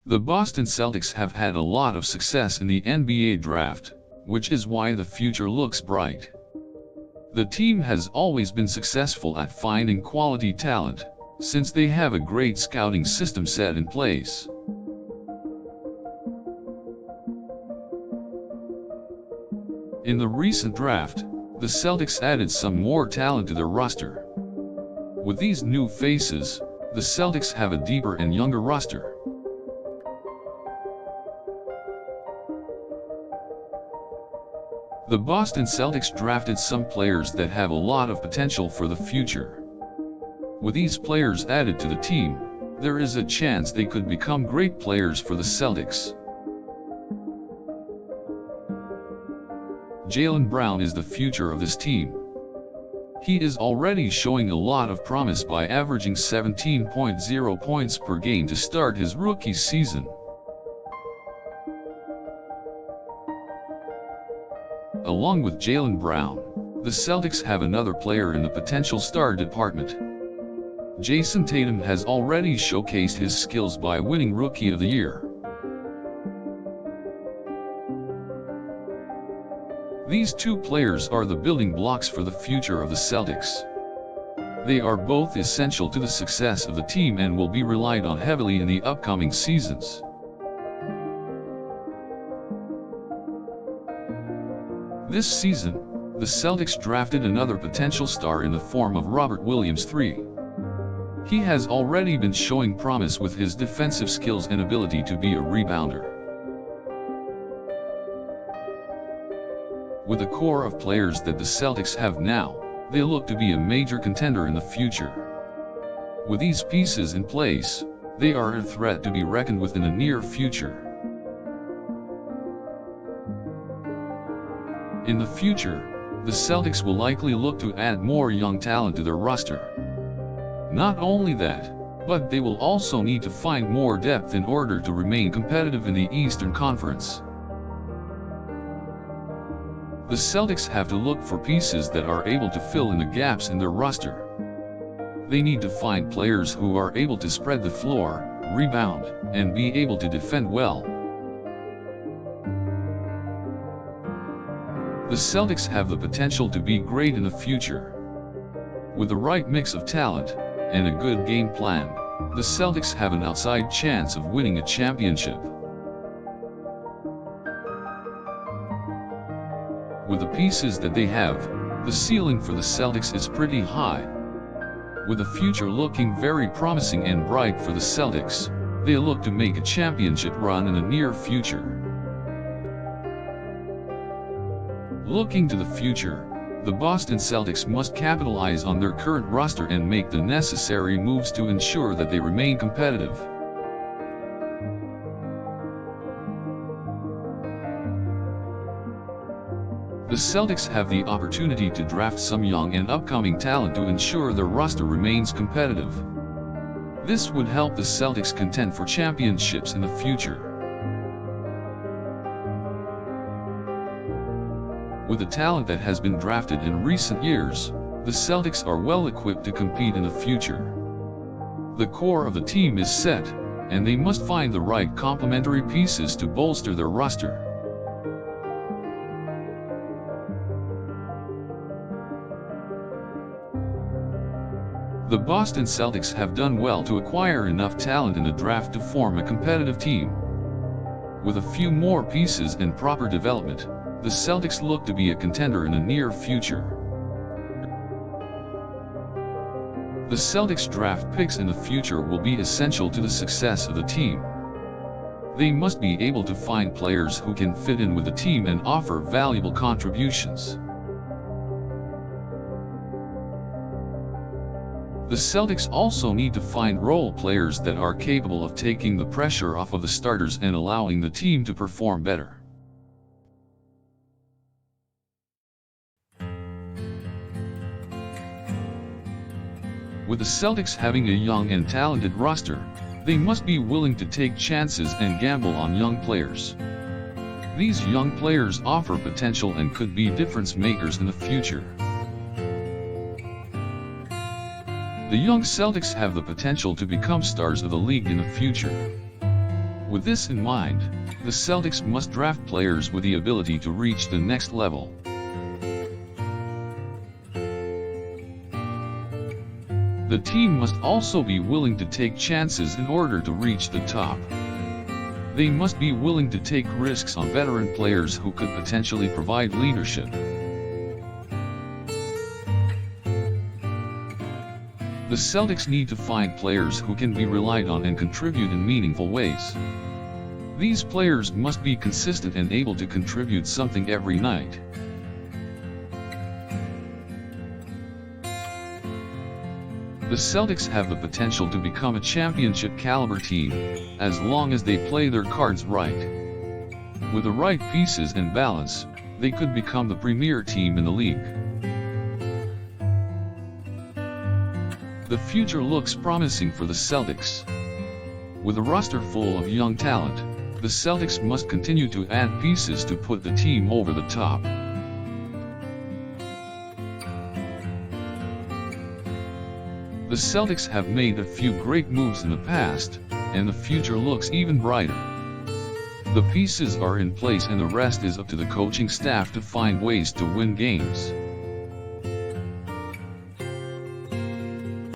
The Boston Celtics have had a lot of success in the NBA draft, which is why the future looks bright. The team has always been successful at finding quality talent, since they have a great scouting system set in place. In the recent draft, the Celtics added some more talent to their roster. With these new faces, the Celtics have a deeper and younger roster. The Boston Celtics drafted some players that have a lot of potential for the future. With these players added to the team, there is a chance they could become great players for the Celtics. Jaylen Brown is the future of this team. He is already showing a lot of promise by averaging 17.0 points per game to start his rookie season. Along with Jaylen Brown, the Celtics have another player in the potential star department. Jason Tatum has already showcased his skills by winning Rookie of the Year. These two players are the building blocks for the future of the Celtics. They are both essential to the success of the team and will be relied on heavily in the upcoming seasons. This season, the Celtics drafted another potential star in the form of Robert Williams III. He has already been showing promise with his defensive skills and ability to be a rebounder. With the core of players that the Celtics have now, they look to be a major contender in the future. With these pieces in place, they are a threat to be reckoned with in the near future. In the future, the Celtics will likely look to add more young talent to their roster. Not only that, but they will also need to find more depth in order to remain competitive in the Eastern Conference. The Celtics have to look for pieces that are able to fill in the gaps in their roster. They need to find players who are able to spread the floor, rebound, and be able to defend well. The Celtics have the potential to be great in the future. With the right mix of talent and a good game plan, the Celtics have an outside chance of winning a championship. With the pieces that they have, the ceiling for the Celtics is pretty high. With the future looking very promising and bright for the Celtics, they look to make a championship run in the near future. Looking to the future, the Boston Celtics must capitalize on their current roster and make the necessary moves to ensure that they remain competitive. The Celtics have the opportunity to draft some young and upcoming talent to ensure their roster remains competitive. This would help the Celtics contend for championships in the future. With the talent that has been drafted in recent years, the Celtics are well equipped to compete in the future. The core of the team is set, and they must find the right complementary pieces to bolster their roster. The Boston Celtics have done well to acquire enough talent in the draft to form a competitive team. With a few more pieces and proper development, the Celtics look to be a contender in the near future. The Celtics draft picks in the future will be essential to the success of the team. They must be able to find players who can fit in with the team and offer valuable contributions. The Celtics also need to find role players that are capable of taking the pressure off of the starters and allowing the team to perform better. With the Celtics having a young and talented roster, they must be willing to take chances and gamble on young players. These young players offer potential and could be difference makers in the future. The young Celtics have the potential to become stars of the league in the future. With this in mind, the Celtics must draft players with the ability to reach the next level. The team must also be willing to take chances in order to reach the top. They must be willing to take risks on veteran players who could potentially provide leadership. The Celtics need to find players who can be relied on and contribute in meaningful ways. These players must be consistent and able to contribute something every night. The Celtics have the potential to become a championship-caliber team, as long as they play their cards right. With the right pieces and balance, they could become the premier team in the league. The future looks promising for the Celtics. With a roster full of young talent, the Celtics must continue to add pieces to put the team over the top. The Celtics have made a few great moves in the past, and the future looks even brighter. The pieces are in place and the rest is up to the coaching staff to find ways to win games.